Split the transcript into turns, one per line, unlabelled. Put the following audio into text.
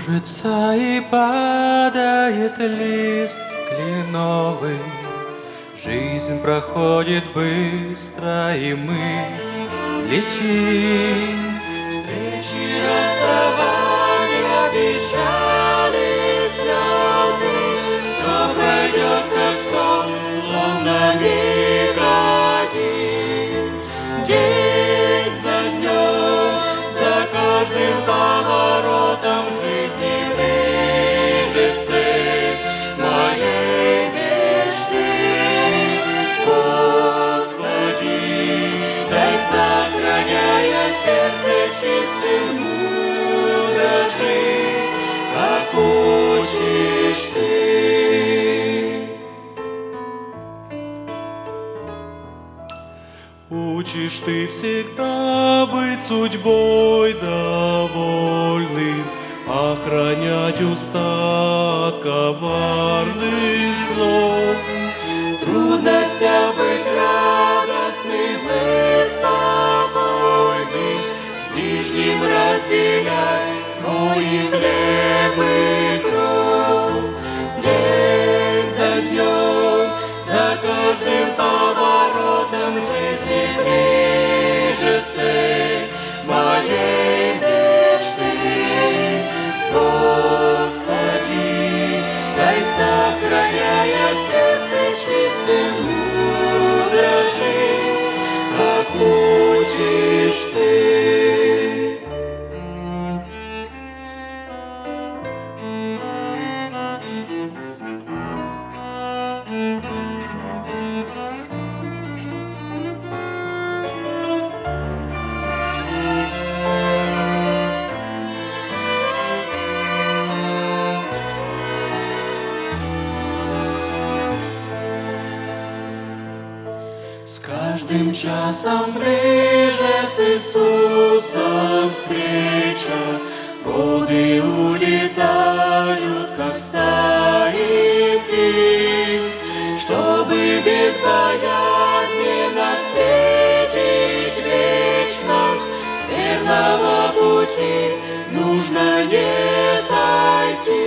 Кружится и падает лист кленовый, жизнь проходит быстро, и мы летим. Встречи, расставания, печали, слезы, все пройдет, как сон, словно миг один. День за днем, за каждым поворотом жизни ближе цель моей мечты. Господи, дай, сохраняя сердце чистым, мудро жить, как учишь ты.
Учишь ты всегда быть судьбой довольным, охранять уста от коварных слов.
В трудностях быть радостным и спокойным, с ближним разделять свой хлеб и кровь. День за днем, за каждым поворотом жизни ближе цель моей мечты. Господи, дай, сохраняя сердце чистым, мудро жить, как учишь ты. С каждым часом ближе с Иисусом встреча, годы улетают, как стаи птиц, чтобы безбоязненно встретить вечность. С верного пути нужно не сойти.